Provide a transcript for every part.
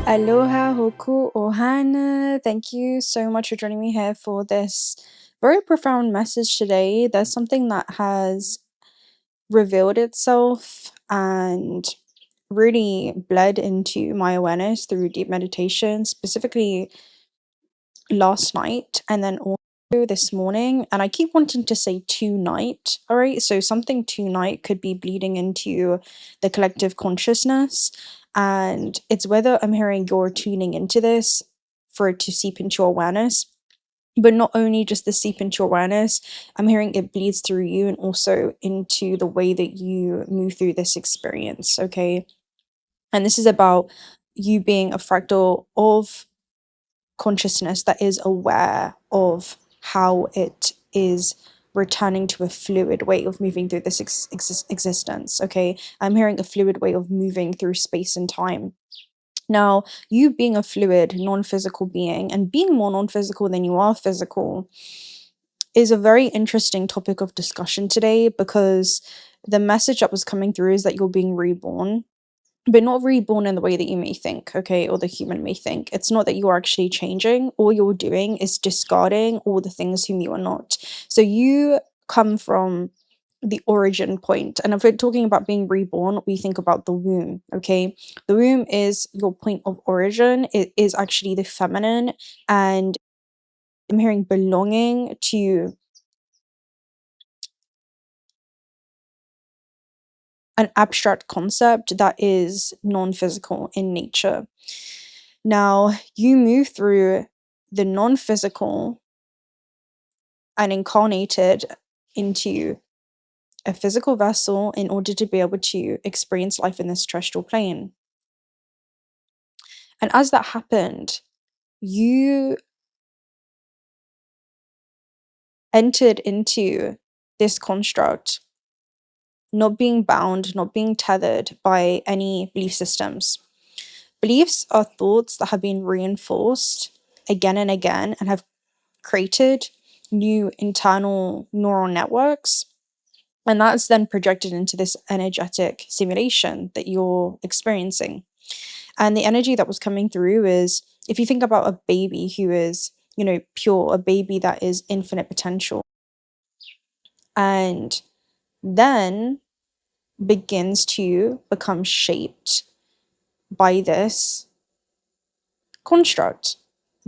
𝓤𝓪𝓬𝓮. Thank you so much for joining me here for this very profound message today. There's something that has revealed itself and really bled into my awareness through deep meditation, specifically last night and then also this morning. And I keep wanting to say tonight, all right? So something tonight could be bleeding into the collective consciousness. And it's whether I'm hearing you're tuning into this for it to seep into your awareness. But not only just the seep into awareness, I'm hearing it bleeds through you and also into the way that you move through this experience, okay? And this is about you being a fractal of consciousness that is aware of how it is returning to a fluid way of moving through this existence, okay? I'm hearing a fluid way of moving through space and time. Now, you being a fluid, non-physical being, and being more non-physical than you are physical, is a very interesting topic of discussion today, because the message that was coming through is that you're being reborn, but not reborn in the way that you may think, okay, or the human may think. It's not that you are actually changing. All you're doing is discarding all the things whom you are not. So you come from the origin point. And if we're talking about being reborn, we think about the womb, okay? The womb is your point of origin. It is actually the feminine, and I'm hearing belonging to an abstract concept that is non-physical in nature. Now, you move through the non-physical and incarnated into a physical vessel in order to be able to experience life in this terrestrial plane. And as that happened, you entered into this construct, not being bound, not being tethered by any belief systems. Beliefs are thoughts that have been reinforced again and again and have created new internal neural networks. And that's then projected into this energetic simulation that you're experiencing. And the energy that was coming through is, if you think about a baby who is, pure, a baby that is infinite potential, and then begins to become shaped by this construct.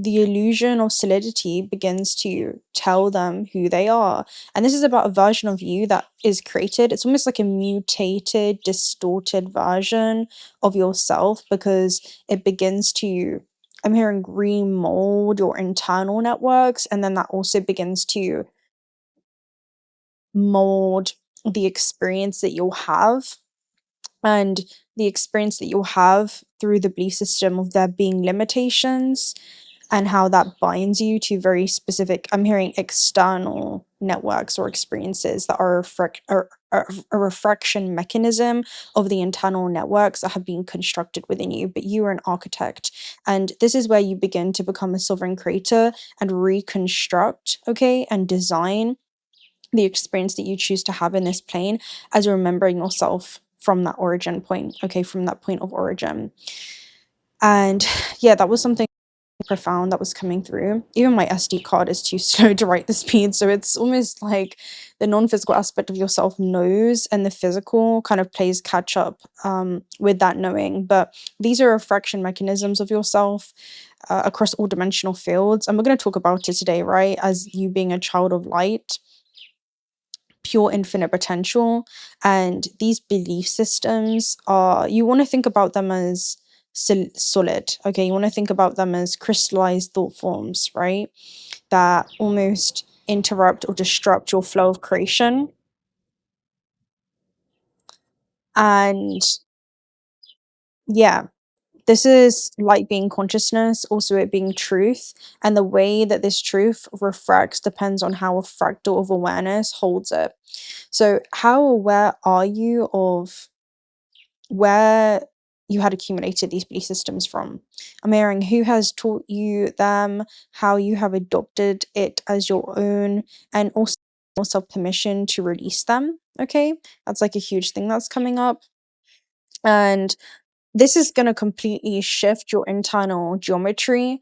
The illusion of solidity begins to tell them who they are. And this is about a version of you that is created. It's almost like a mutated, distorted version of yourself, because it begins to, I'm hearing, remold your internal networks. And then that also begins to mold the experience that you'll have. And the experience that you'll have through the belief system of there being limitations, and how that binds you to very specific, I'm hearing, external networks or experiences that are a refraction mechanism of the internal networks that have been constructed within you. But you are an architect, and this is where you begin to become a sovereign creator and reconstruct, okay, and design the experience that you choose to have in this plane as remembering yourself from that origin point, okay, from that point of origin. And yeah, that was something profound that was coming through. Even my SD card is too slow to write the speed, so it's almost like the non-physical aspect of yourself knows, and the physical kind of plays catch up with that knowing. But these are refraction mechanisms of yourself across all dimensional fields, and we're going to talk about it today, right, as you being a child of light, pure infinite potential. And these belief systems are, you want to think about them as solid, okay? You want to think about them as crystallized thought forms, right, that almost interrupt or disrupt your flow of creation. And yeah, this is light being consciousness, also it being truth, and the way that this truth refracts depends on how a fractal of awareness holds it. So how aware are you of where you had accumulated these belief systems from? I'm hearing who has taught you them, how you have adopted it as your own, and also yourself permission to release them, okay? That's like a huge thing that's coming up. And this is going to completely shift your internal geometry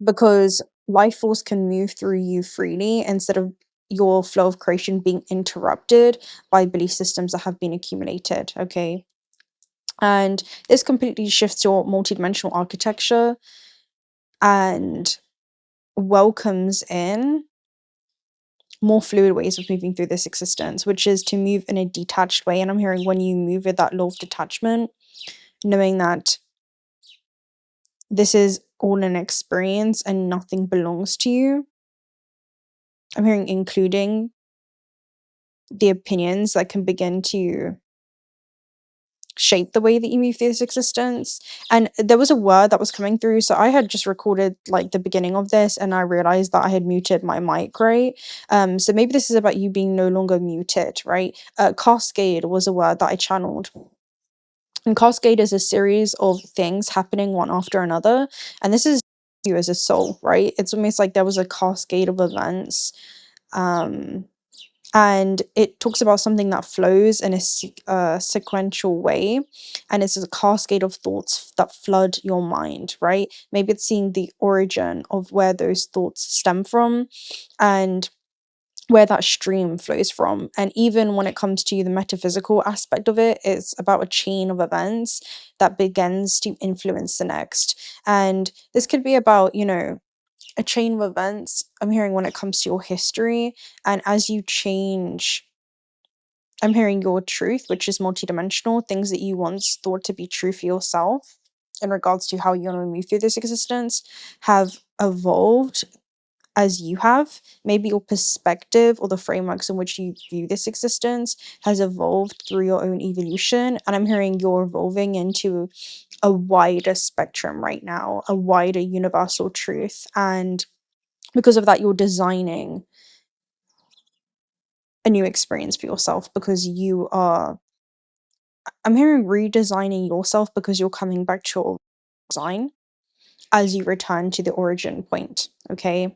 because life force can move through you freely instead of your flow of creation being interrupted by belief systems that have been accumulated. Okay. And this completely shifts your multidimensional architecture and welcomes in more fluid ways of moving through this existence, which is to move in a detached way. And I'm hearing when you move with that law of detachment, knowing that this is all an experience and nothing belongs to you. I'm hearing including the opinions that can begin to shape the way that you move through this existence. And there was a word that was coming through. So I had just recorded like the beginning of this and I realized that I had muted my mic, right? So maybe this is about you being no longer muted, right? Cascade was a word that I channeled. And cascade is a series of things happening one after another. And this is you as a soul, right? It's almost like there was a cascade of events. And it talks about something that flows in a sequential way, and it's a cascade of thoughts that flood your mind, right? Maybe it's seeing the origin of where those thoughts stem from and where that stream flows from. And even when it comes to the metaphysical aspect of it, it's about a chain of events that begins to influence the next. And this could be about, a chain of events. I'm hearing when it comes to your history, and as you change, I'm hearing your truth, which is multidimensional, things that you once thought to be true for yourself in regards to how you're going to move through this existence have evolved as you have. Maybe your perspective or the frameworks in which you view this existence has evolved through your own evolution. And I'm hearing you're evolving into a wider spectrum right now, a wider universal truth. And because of that, you're designing a new experience for yourself because you are, I'm hearing redesigning yourself because you're coming back to your design as you return to the origin point. Okay.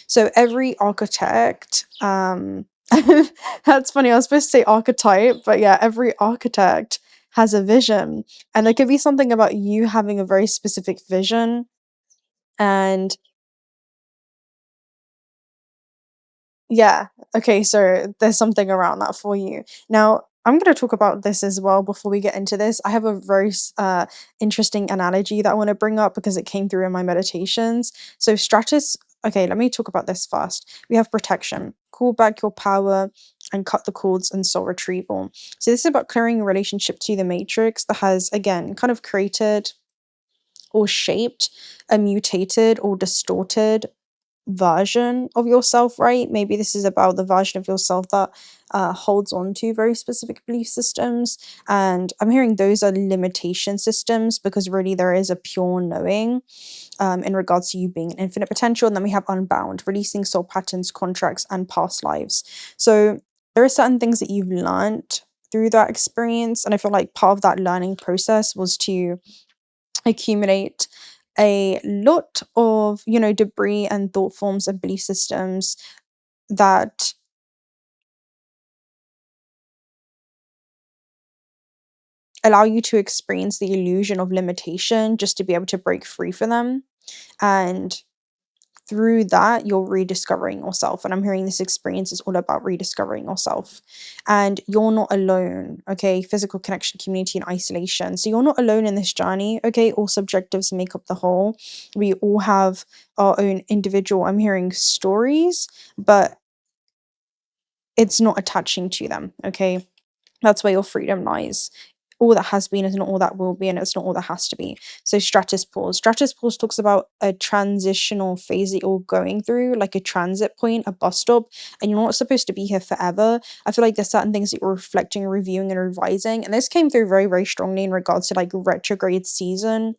So every architect, that's funny, I was supposed to say archetype, but yeah, every architect has a vision. And there could be something about you having a very specific vision. And yeah, okay, so there's something around that for you. Now, I'm going to talk about this as well before we get into this. I have a very interesting analogy that I want to bring up because it came through in my meditations. So, stratus, okay, let me talk about this first. We have protection, call back your power and cut the cords and soul retrieval. So, this is about clearing a relationship to the matrix that has, again, kind of created or shaped a mutated or distorted version of yourself, right? Maybe this is about the version of yourself that holds on to very specific belief systems. And I'm hearing those are limitation systems because really there is a pure knowing in regards to you being an infinite potential. And then we have unbound, releasing soul patterns, contracts, and past lives. So there are certain things that you've learned through that experience. And I feel like part of that learning process was to accumulate a lot of debris and thought forms and belief systems that allow you to experience the illusion of limitation just to be able to break free from them. And through that, you're rediscovering yourself. And I'm hearing this experience is all about rediscovering yourself. And you're not alone, okay? Physical connection, community, and isolation. So you're not alone in this journey, okay? All subjectives make up the whole. We all have our own individual, I'm hearing stories, but it's not attaching to them, okay? That's where your freedom lies. All that has been is not all that will be, and it's not all that has to be. So stratus pause. Stratus pause talks about a transitional phase that you're going through, like a transit point, a bus stop, and you're not supposed to be here forever. I feel like there's certain things that you're reflecting, reviewing, and revising. And this came through very, very strongly in regards to like retrograde season.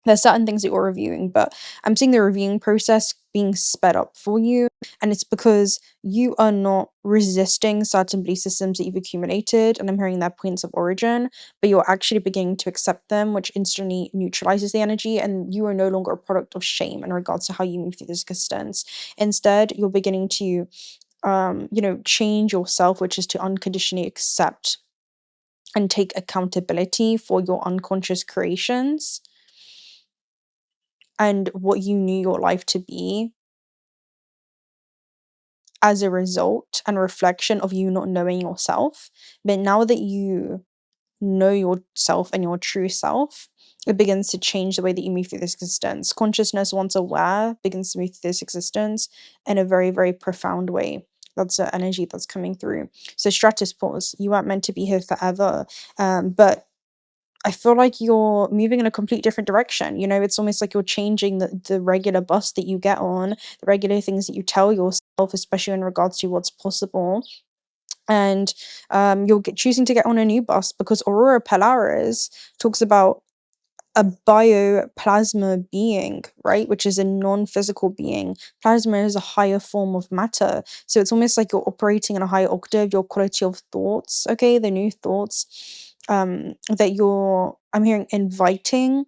There's certain things that you're reviewing, but I'm seeing the reviewing process being sped up for you. And it's because you are not resisting certain belief systems that you've accumulated. And I'm hearing their points of origin, but you're actually beginning to accept them, which instantly neutralizes the energy. And you are no longer a product of shame in regards to how you move through this existence. Instead, you're beginning to, change yourself, which is to unconditionally accept and take accountability for your unconscious creations and what you knew your life to be as a result and reflection of you not knowing yourself. But now that you know yourself and your true self, it begins to change the way that you move through this existence. Consciousness, once aware, begins to move through this existence in a very, very profound way. That's the energy that's coming through. So stratus pause, you weren't meant to be here forever. But I feel like you're moving in a complete different direction. You know, it's almost like you're changing the regular bus that you get on, the regular things that you tell yourself, especially in regards to what's possible. And you're choosing to get on a new bus because Aurora Polaris talks about a bioplasma being, right? Which is a non-physical being. Plasma is a higher form of matter. So it's almost like you're operating in a higher octave, your quality of thoughts, okay? The new thoughts that I'm hearing inviting,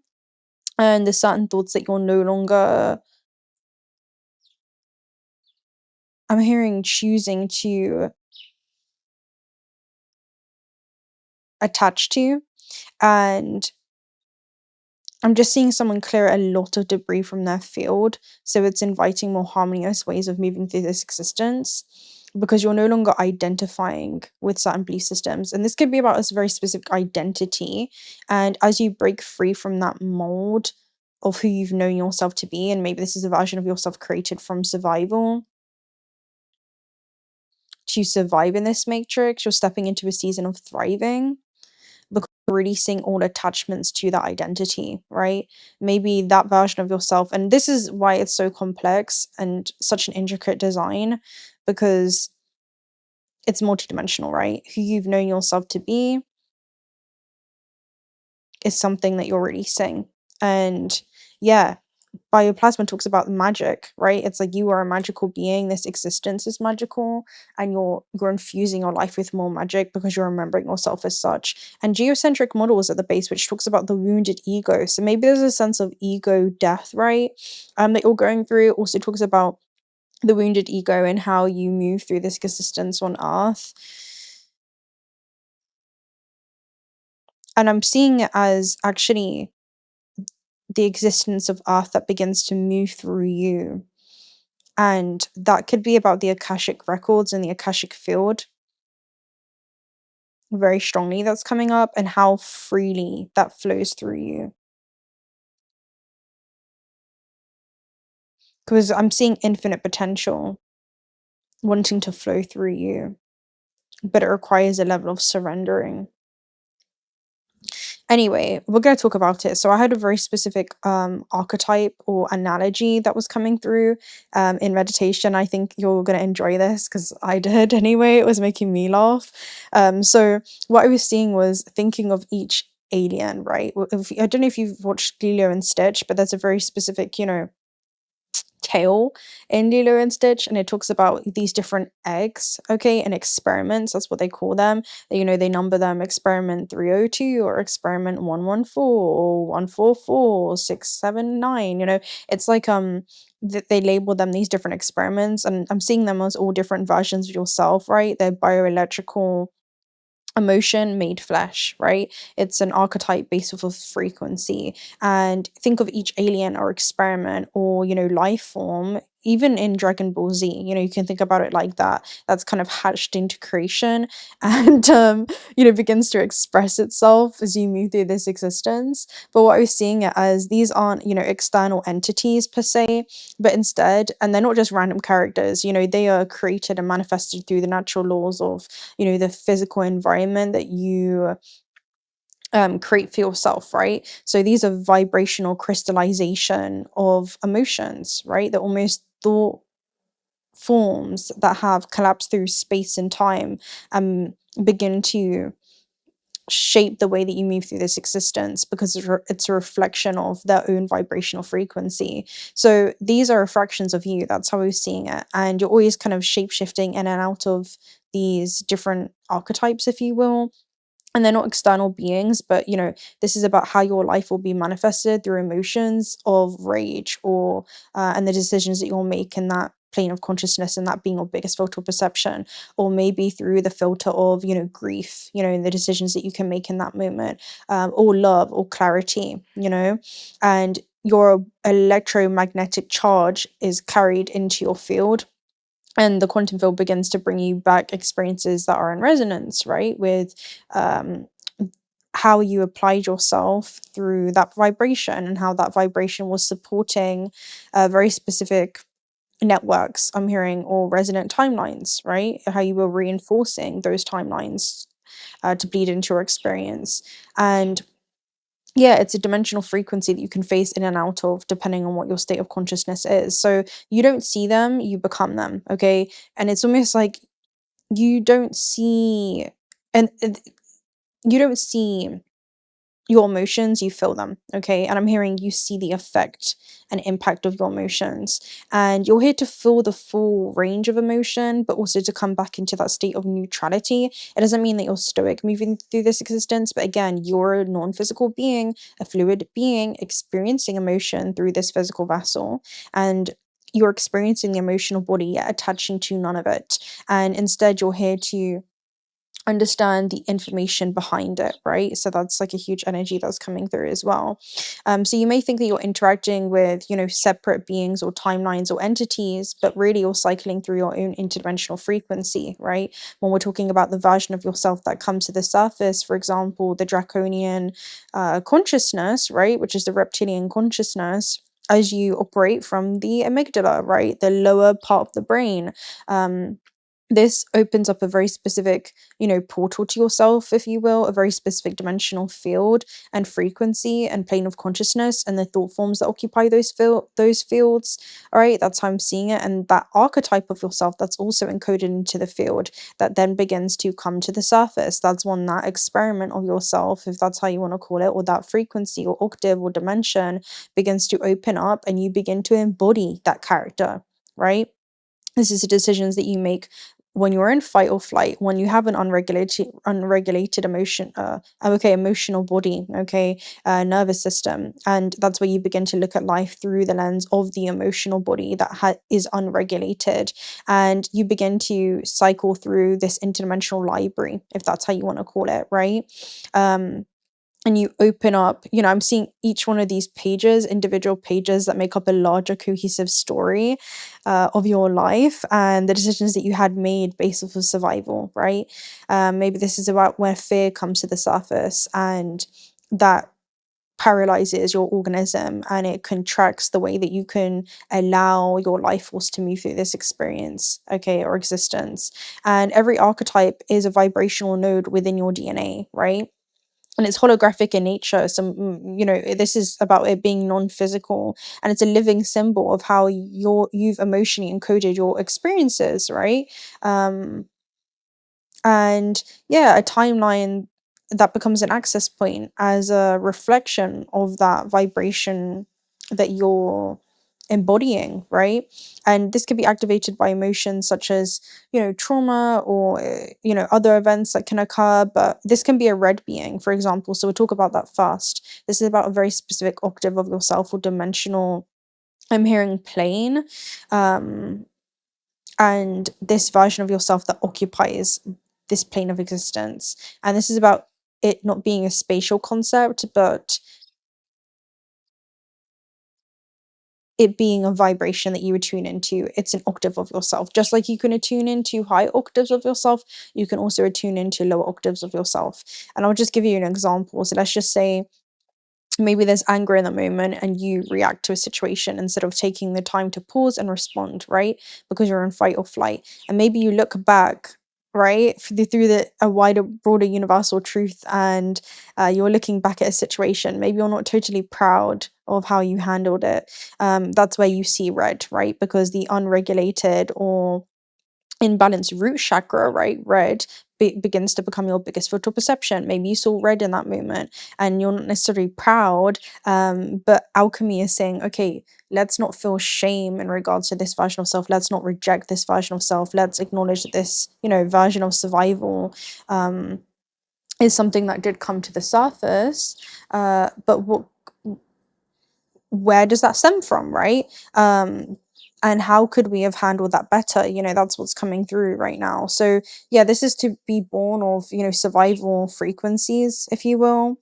and the certain thoughts that you're no longer, I'm hearing choosing to attach to. And I'm just seeing someone clear a lot of debris from their field, so it's inviting more harmonious ways of moving through this existence because you're no longer identifying with certain belief systems. And this could be about a very specific identity. And as you break free from that mold of who you've known yourself to be, and maybe this is a version of yourself created from survival, to survive in this matrix, you're stepping into a season of thriving because you're releasing all attachments to that identity, right? Maybe that version of yourself, and this is why it's so complex and such an intricate design, because it's multidimensional, right? Who you've known yourself to be is something that you're releasing. And yeah, bioplasma talks about magic, right? It's like you are a magical being, this existence is magical, and you're infusing your life with more magic because you're remembering yourself as such. And geocentric models at the base, which talks about the wounded ego. So maybe there's a sense of ego death, right? That you're going through. It also talks about the wounded ego and how you move through this existence on Earth. And I'm seeing it as actually the existence of Earth that begins to move through you. And that could be about the Akashic records and the Akashic field very strongly that's coming up, and how freely that flows through you. Because I'm seeing infinite potential wanting to flow through you, but it requires a level of surrendering. Anyway, we're going to talk about it. So I had a very specific archetype or analogy that was coming through in meditation. I think you're going to enjoy this because I did anyway. It was making me laugh. So what I was seeing was thinking of each alien, right? I don't know if you've watched Lilo and Stitch, but there's a very specific, tale in Lilo and Stitch, and it talks about these different eggs, okay, and experiments. That's what they call them. They number them experiment 302 or experiment 114 or 144 679. It's like they label them these different experiments, and I'm seeing them as all different versions of yourself, right? They're bioelectrical emotion made flesh, right? It's an archetype based off of frequency. And think of each alien or experiment or, life form, even in Dragon Ball Z, you can think about it like that. That's kind of hatched into creation and, begins to express itself as you move through this existence. But what I was seeing it as, these aren't, external entities per se, but instead, and they're not just random characters, they are created and manifested through the natural laws of the physical environment that you create for yourself, right? So these are vibrational crystallization of emotions, right? They're almost thought forms that have collapsed through space and time and begin to shape the way that you move through this existence because it's a reflection of their own vibrational frequency. So these are refractions of you. That's how I was seeing it. And you're always kind of shape shifting in and out of these different archetypes, if you will. And they're not external beings, but this is about how your life will be manifested through emotions of rage or and the decisions that you'll make in that plane of consciousness and that being your biggest filter perception, or maybe through the filter of, grief, the decisions that you can make in that moment, or love or clarity, and your electromagnetic charge is carried into your field. And the quantum field begins to bring you back experiences that are in resonance, right, with um, how you applied yourself through that vibration and how that vibration was supporting very specific networks, I'm hearing, or resonant timelines, right? How you were reinforcing those timelines to bleed into your experience. And yeah, it's a dimensional frequency that you can phase in and out of depending on what your state of consciousness is. So you don't see them, you become them, okay? And it's almost like you don't see, and you don't see your emotions, you feel them, okay? And I'm hearing you see the effect and impact of your emotions. And you're here to feel the full range of emotion, but also to come back into that state of neutrality. It doesn't mean that you're stoic moving through this existence, but again, you're a non physical being, a fluid being experiencing emotion through this physical vessel. And you're experiencing the emotional body, yet attaching to none of it. And instead, you're here to understand the information behind it, right? So that's like a huge energy that's coming through as well. So you may think that you're interacting with, separate beings or timelines or entities, but really you're cycling through your own interdimensional frequency, right? When we're talking about the version of yourself that comes to the surface, for example, the draconian consciousness, right, which is the reptilian consciousness, as you operate from the amygdala, right, the lower part of the brain. This opens up a very specific, portal to yourself, if you will, a very specific dimensional field and frequency and plane of consciousness and the thought forms that occupy those fields. All right, that's how I'm seeing it. And that archetype of yourself that's also encoded into the field that then begins to come to the surface. That's when that experiment of yourself, if that's how you want to call it, or that frequency or octave or dimension begins to open up and you begin to embody that character, right? This is the decisions that you make when you're in fight or flight, when you have an unregulated emotional body, nervous system, and that's where you begin to look at life through the lens of the emotional body that is unregulated, and you begin to cycle through this interdimensional library, if that's how you want to call it, right? And you open up, I'm seeing each one of these pages, individual pages that make up a larger cohesive story of your life and the decisions that you had made based off of survival, right? Maybe this is about where fear comes to the surface and that paralyzes your organism and it contracts the way that you can allow your life force to move through this experience, or existence. And every archetype is a vibrational node within your DNA, right? And it's holographic in nature. So, this is about it being non-physical, and it's a living symbol of how you've emotionally encoded your experiences, right? Um, and yeah, a timeline that becomes an access point as a reflection of that vibration that you're embodying, right? And this can be activated by emotions such as, trauma or, other events that can occur, but this can be a red being, for example. So we'll talk about that first. This is about a very specific octave of yourself or dimensional, I'm hearing plane. And this version of yourself that occupies this plane of existence. And this is about it not being a spatial concept, but it being a vibration that you would tune into. It's an octave of yourself. Just like you can attune into high octaves of yourself, you can also attune into lower octaves of yourself. And I'll just give you an example. So let's just say maybe there's anger in the moment and you react to a situation instead of taking the time to pause and respond, right? Because you're in fight or flight. And maybe you look back, right, through a wider, broader universal truth, and you're looking back at a situation. Maybe you're not totally proud of how you handled it. That's where you see red, right? Because the unregulated or imbalanced root chakra, right, red, begins to become your biggest filter perception. Maybe you saw red in that moment and you're not necessarily proud, but alchemy is saying, okay, let's not feel shame in regards to this version of self. Let's not reject this version of self. Let's acknowledge that this, version of survival is something that did come to the surface. But where does that stem from, right? and how could we have handled that better? That's what's coming through right now. So yeah, this is to be born of, survival frequencies, if you will,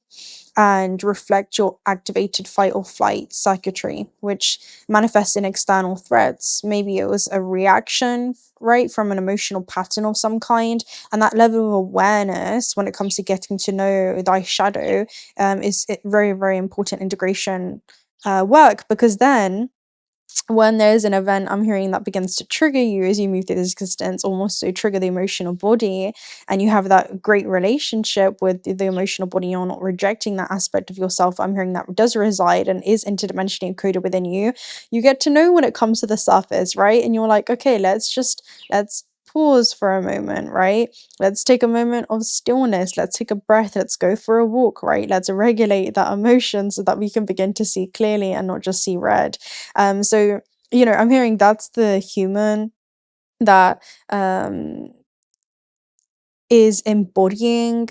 and reflect your activated fight or flight circuitry, which manifests in external threats. Maybe it was a reaction, right, from an emotional pattern of some kind. And that level of awareness when it comes to getting to know thy shadow is very, very important integration work, because then when there's an event I'm hearing that begins to trigger you as you move through this existence, almost to trigger the emotional body, and you have that great relationship with the emotional body, you're not rejecting that aspect of yourself. I'm hearing that does reside and is interdimensionally encoded within you. You get to know when it comes to the surface, right? And you're like, okay, let's pause for a moment, right? Let's take a moment of stillness. Let's take a breath. Let's go for a walk, right? Let's regulate that emotion so that we can begin to see clearly and not just see red. So, I'm hearing that's the human that is embodying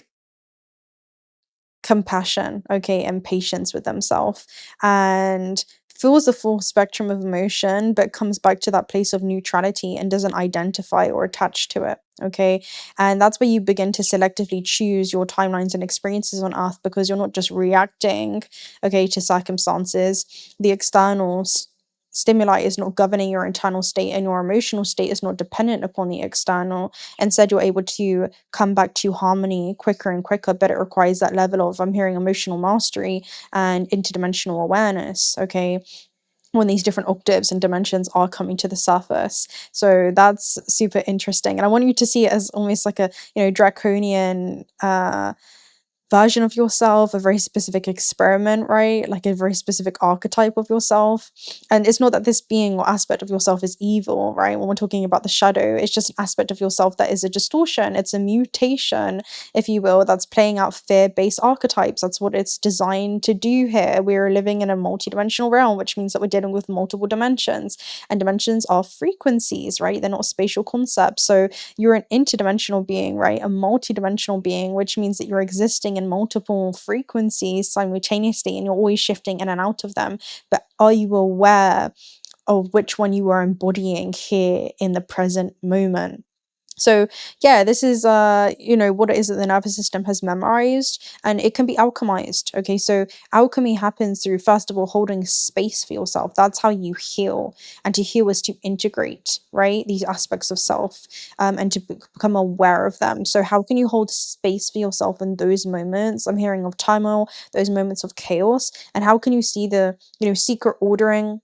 compassion, okay, and patience with themselves, and feels the full spectrum of emotion, but comes back to that place of neutrality and doesn't identify or attach to it, okay. And that's where you begin to selectively choose your timelines and experiences on earth, because you're not just reacting, okay, to circumstances. The external stimuli is not governing your internal state, and your emotional state is not dependent upon the external. Instead, you're able to come back to harmony quicker and quicker, but it requires that level of, I'm hearing, emotional mastery and interdimensional awareness, okay, when these different octaves and dimensions are coming to the surface. So that's super interesting. And I want you to see it as almost like a, draconian version of yourself, a very specific experiment, right? Like a very specific archetype of yourself. And it's not that this being or aspect of yourself is evil, right? When we're talking about the shadow, it's just an aspect of yourself that is a distortion. It's a mutation, if you will, that's playing out fear-based archetypes. That's what it's designed to do here. We're living in a multidimensional realm, which means that we're dealing with multiple dimensions. And dimensions are frequencies, right? They're not spatial concepts. So you're an interdimensional being, right? A multidimensional being, which means that you're existing in multiple frequencies simultaneously, and you're always shifting in and out of them. But are you aware of which one you are embodying here in the present moment? So yeah, this is what it is that the nervous system has memorized, and it can be alchemized. Okay, so alchemy happens through, first of all, holding space for yourself. That's how you heal, and to heal is to integrate, right, these aspects of self, and to become aware of them. So how can you hold space for yourself in those moments? I'm hearing of turmoil, those moments of chaos, and how can you see the secret ordering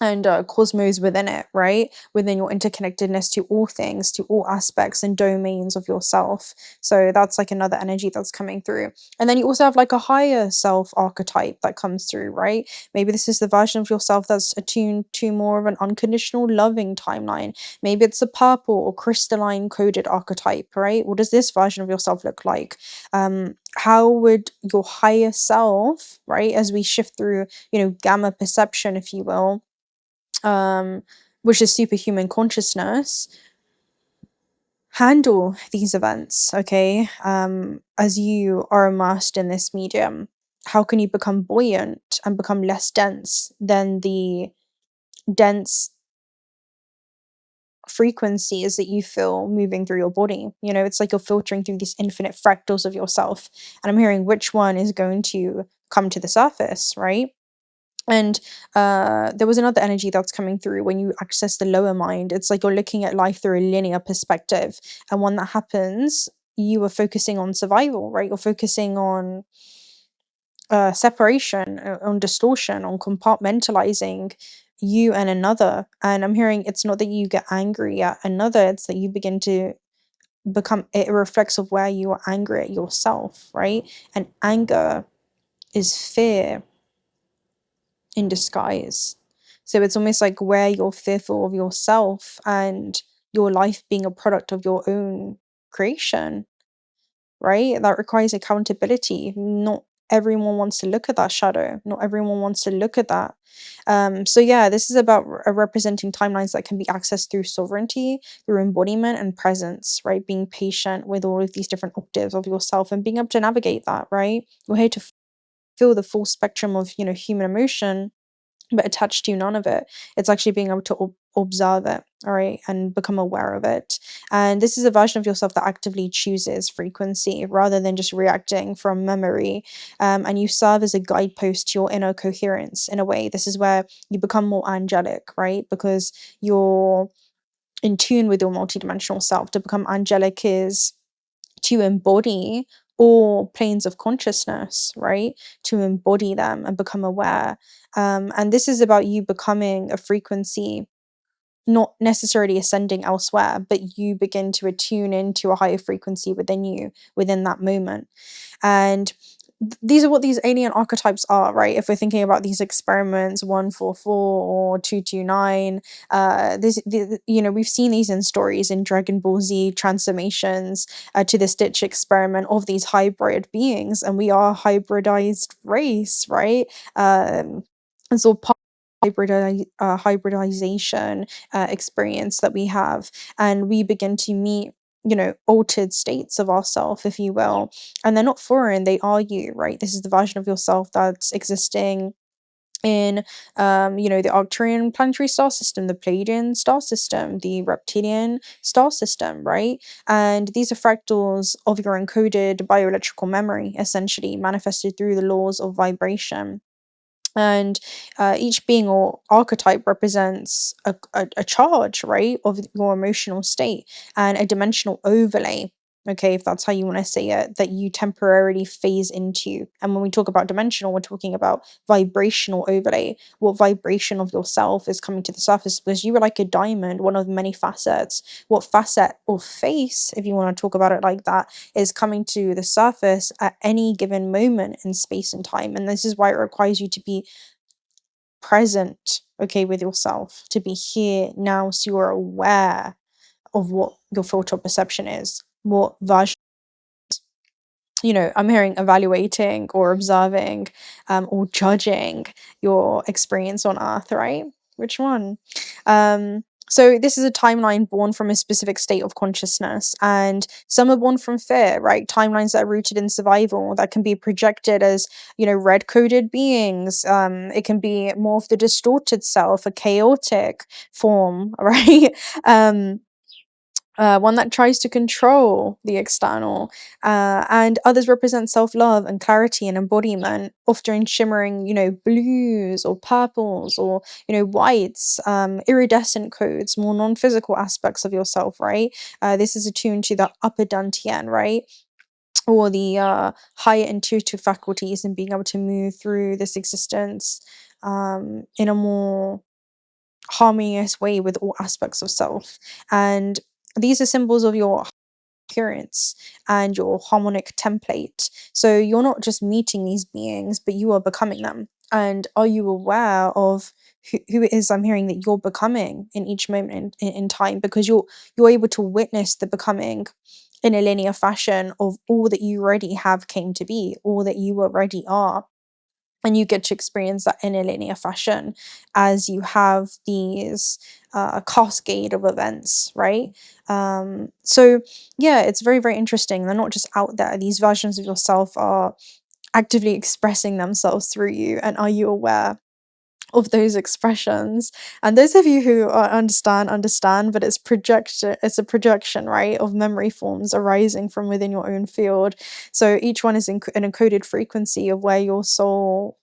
and cosmos within it, right? Within your interconnectedness to all things, to all aspects and domains of yourself. So that's like another energy that's coming through. And then you also have like a higher self archetype that comes through, right? Maybe this is the version of yourself that's attuned to more of an unconditional loving timeline. Maybe it's a purple or crystalline coded archetype, right? What does this version of yourself look like? How would your higher self, right, as we shift through, gamma perception, if you will, which is superhuman consciousness, handle these events, okay? As you are immersed in this medium, how can you become buoyant and become less dense than the dense frequencies that you feel moving through your body? It's like you're filtering through these infinite fractals of yourself, and I'm hearing which one is going to come to the surface, right? And there was another energy that's coming through when you access the lower mind. It's like you're looking at life through a linear perspective. And when that happens, you are focusing on survival, right? You're focusing on separation, on distortion, on compartmentalizing you and another. And I'm hearing it's not that you get angry at another, it's that you begin to become, it reflects of where you are angry at yourself, right? And anger is fear in disguise. So it's almost like where you're fearful of yourself and your life being a product of your own creation, right? That requires accountability. Not everyone wants to look at that shadow. Not everyone wants to look at that. So yeah, this is about representing timelines that can be accessed through sovereignty, through embodiment and presence, right? Being patient with all of these different octaves of yourself and being able to navigate that, right? We're here to feel the full spectrum of, human emotion, but attached to none of it. It's actually being able to observe it, all right, and become aware of it. And this is a version of yourself that actively chooses frequency rather than just reacting from memory. And you serve as a guidepost to your inner coherence in a way. This is where you become more angelic, right? Because you're in tune with your multidimensional self. To become angelic is to embody all planes of consciousness, right? To embody them and become aware. And this is about you becoming a frequency, not necessarily ascending elsewhere, but you begin to attune into a higher frequency within you, within that moment. And these are what these alien archetypes are, right? If we're thinking about these experiments, 144 or 229, we've seen these in stories in Dragon Ball Z transformations to the Stitch experiment of these hybrid beings, and we are a hybridized race, right? And so part hybridization experience that we have, and we begin to meet, altered states of ourself, if you will, and they're not foreign, they are you, right? This is the version of yourself that's existing in the Arcturian planetary star system, the Pleiadian star system, the reptilian star system, right? And these are fractals of your encoded bioelectrical memory, essentially manifested through the laws of vibration. And each being or archetype represents a charge, right, of your emotional state, and a dimensional overlay, okay, if that's how you want to say it, that you temporarily phase into. And when we talk about dimensional, we're talking about vibrational overlay. What vibration of yourself is coming to the surface, because you are like a diamond, one of many facets. What facet or face, if you want to talk about it like that, is coming to the surface at any given moment in space and time. And this is why it requires you to be present, okay, with yourself, to be here now, so you're aware of what your filter perception is, what version, I'm hearing evaluating or observing or judging your experience on Earth, right? Which one? So this is a timeline born from a specific state of consciousness, and some are born from fear, right? Timelines that are rooted in survival, that can be projected as, red-coded beings. It can be more of the distorted self, a chaotic form, right? One that tries to control the external, and others represent self-love and clarity and embodiment, often shimmering, blues or purples or, whites, iridescent codes, more non-physical aspects of yourself, right? This is attuned to the upper dantian, right? Or the higher intuitive faculties, and being able to move through this existence in a more harmonious way with all aspects of self. And these are symbols of your appearance and your harmonic template. So you're not just meeting these beings, but you are becoming them. And are you aware of who it is I'm hearing that you're becoming in each moment in time? Because you're able to witness the becoming in a linear fashion of all that you already have came to be, all that you already are. And you get to experience that in a linear fashion as you have these cascade of events, right? So yeah, it's very, very interesting. They're not just out there. These versions of yourself are actively expressing themselves through you. And are you aware of those expressions? And those of you who understand, but it's a projection, right, of memory forms arising from within your own field. So each one is an encoded frequency of where your soul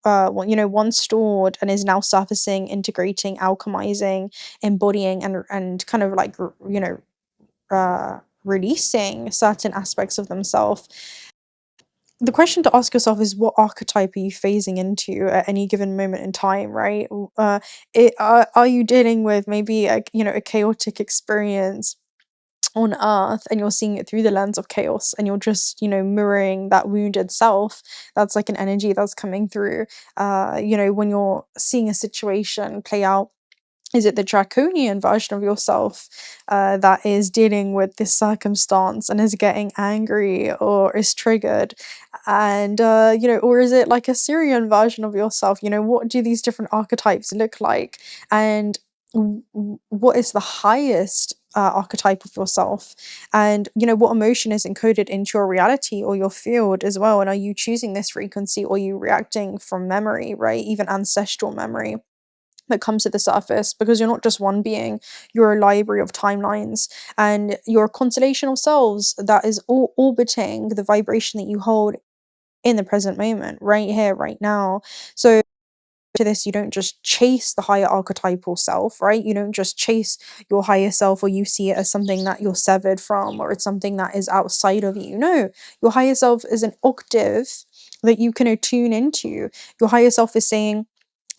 once stored and is now surfacing, integrating, alchemizing, embodying, and kind of like releasing certain aspects of themselves. The question to ask yourself is, what archetype are you phasing into at any given moment in time, right? Are you dealing with maybe a chaotic experience on Earth, and you're seeing it through the lens of chaos, and you're just mirroring that wounded self? That's like an energy that's coming through. When you're seeing a situation play out, is it the draconian version of yourself that is dealing with this circumstance and is getting angry or is triggered? And, or is it like a Syrian version of yourself? What do these different archetypes look like? And what is the highest archetype of yourself, and what emotion is encoded into your reality or your field as well, and are you choosing this frequency, or are you reacting from memory, right? Even ancestral memory that comes to the surface, because you're not just one being, you're a library of timelines, and you're a constellation of selves that is all orbiting the vibration that you hold in the present moment, right here, right now. So to this, you don't just chase the higher archetypal self, right? You don't just chase your higher self, or you see it as something that you're severed from, or it's something that is outside of you. No, your higher self is an octave that you can attune into. Your higher self is saying,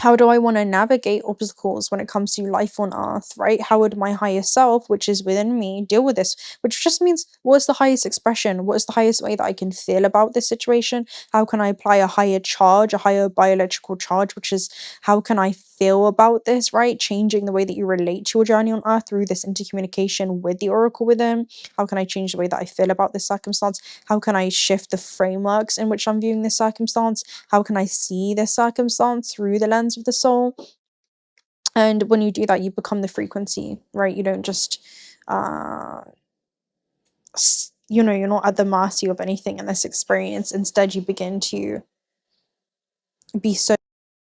how do I want to navigate obstacles when it comes to life on earth, right? How would my higher self, which is within me, deal with this? Which just means, what is the highest expression? What is the highest way that I can feel about this situation? How can I apply a higher charge, a higher biological charge, which is, how can I feel about this, right? Changing the way that you relate to your journey on earth through this intercommunication with the oracle within. How can I change the way that I feel about this circumstance? How can I shift the frameworks in which I'm viewing this circumstance? How can I see this circumstance through the lens of the soul? And when you do that, you become the frequency, right? You don't just, you're not at the mercy of anything in this experience. Instead, you begin to be so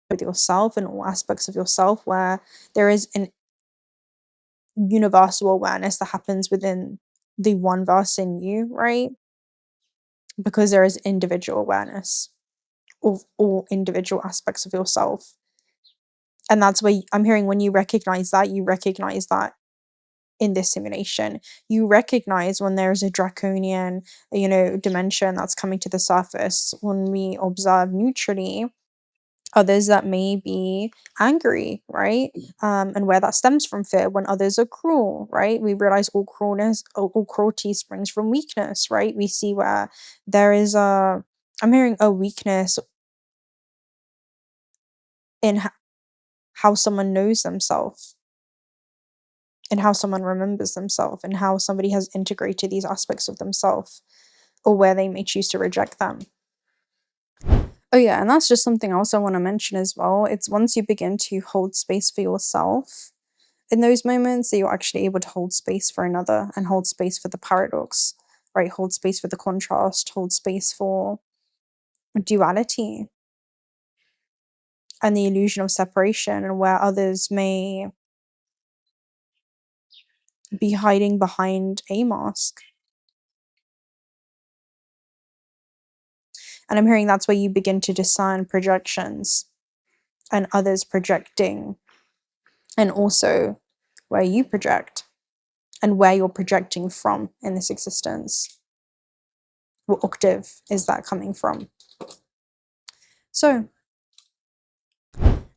with yourself and all aspects of yourself, where there is an universal awareness that happens within the one verse in you, right? Because there is individual awareness of all individual aspects of yourself. And that's where I'm hearing, when you recognize that in this simulation, you recognize when there's a draconian, dimension that's coming to the surface, when we observe neutrally others that may be angry, right? And where that stems from fear. When others are cruel, right? We realize all cruelty springs from weakness, right? We see where there is I'm hearing a weakness in how someone knows themselves, and how someone remembers themselves, and how somebody has integrated these aspects of themselves, or where they may choose to reject them. Oh yeah, and that's just something else I want to mention as well. It's once you begin to hold space for yourself in those moments, that you're actually able to hold space for another, and hold space for the paradox, right? Hold space for the contrast, hold space for duality and the illusion of separation, and where others may be hiding behind a mask. And I'm hearing that's where you begin to discern projections and others projecting, and also where you project and where you're projecting from in this existence. What octave is that coming from? So,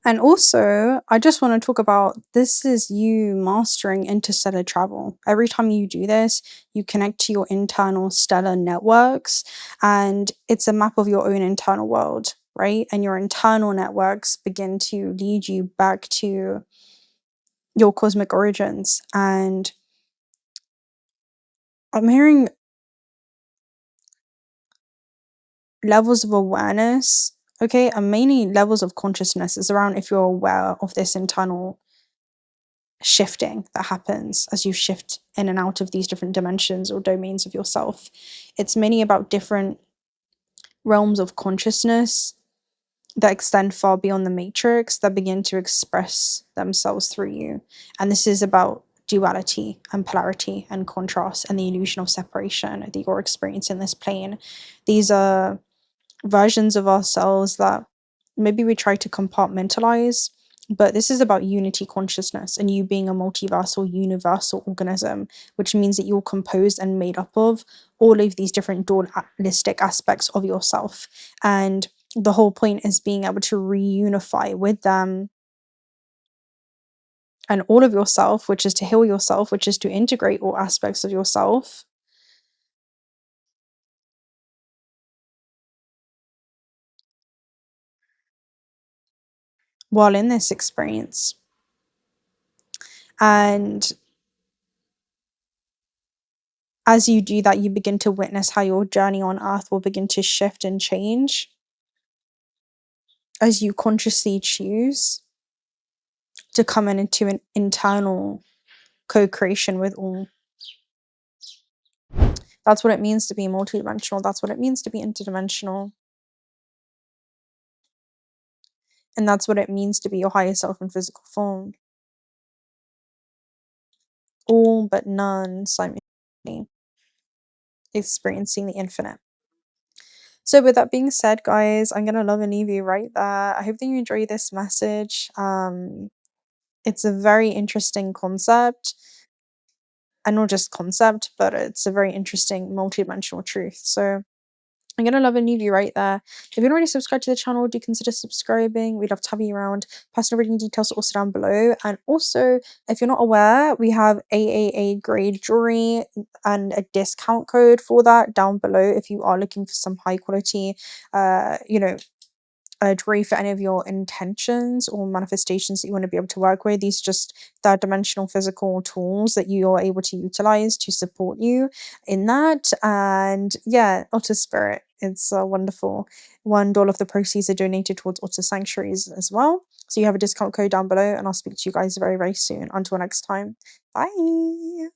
and also, I just want to talk about, this is you mastering interstellar travel. Every time you do this, you connect to your internal stellar networks, and it's a map of your own internal world, right? And your internal networks begin to lead you back to your cosmic origins. And I'm hearing levels of awareness, okay, and mainly levels of consciousness is around if you're aware of this internal shifting that happens as you shift in and out of these different dimensions or domains of yourself. It's mainly about different realms of consciousness that extend far beyond the matrix, that begin to express themselves through you. And this is about duality and polarity and contrast and the illusion of separation that you're experiencing in this plane. These are versions of ourselves that maybe we try to compartmentalize, but this is about unity consciousness and you being a multiversal, universal organism, which means that you're composed and made up of all of these different dualistic aspects of yourself. And the whole point is being able to reunify with them and all of yourself, which is to heal yourself, which is to integrate all aspects of yourself, while in this experience. And as you do that, you begin to witness how your journey on earth will begin to shift and change as you consciously choose to come into an internal co-creation with all. That's what it means to be multidimensional. That's what it means to be interdimensional. And that's what it means to be your higher self in physical form. All but none simultaneously experiencing the infinite. So with that being said, guys, I'm gonna love and leave you right there. I hope that you enjoy this message. It's a very interesting concept. And not just concept, but it's a very interesting multidimensional truth. So I'm gonna love and leave you right there. If you're not already subscribed to the channel, do consider subscribing. We'd love to have you around. Personal reading details are also down below. And also, if you're not aware, we have AAA grade jewelry and a discount code for that down below if you are looking for some high quality, jewelry for any of your intentions or manifestations that you want to be able to work with. These are just third dimensional physical tools that you are able to utilize to support you in that. And yeah, Otter Spirit, it's wonderful. $1 of the proceeds are donated towards Otter sanctuaries as well. So you have a discount code down below, and I'll speak to you guys very, very soon. Until next time, bye.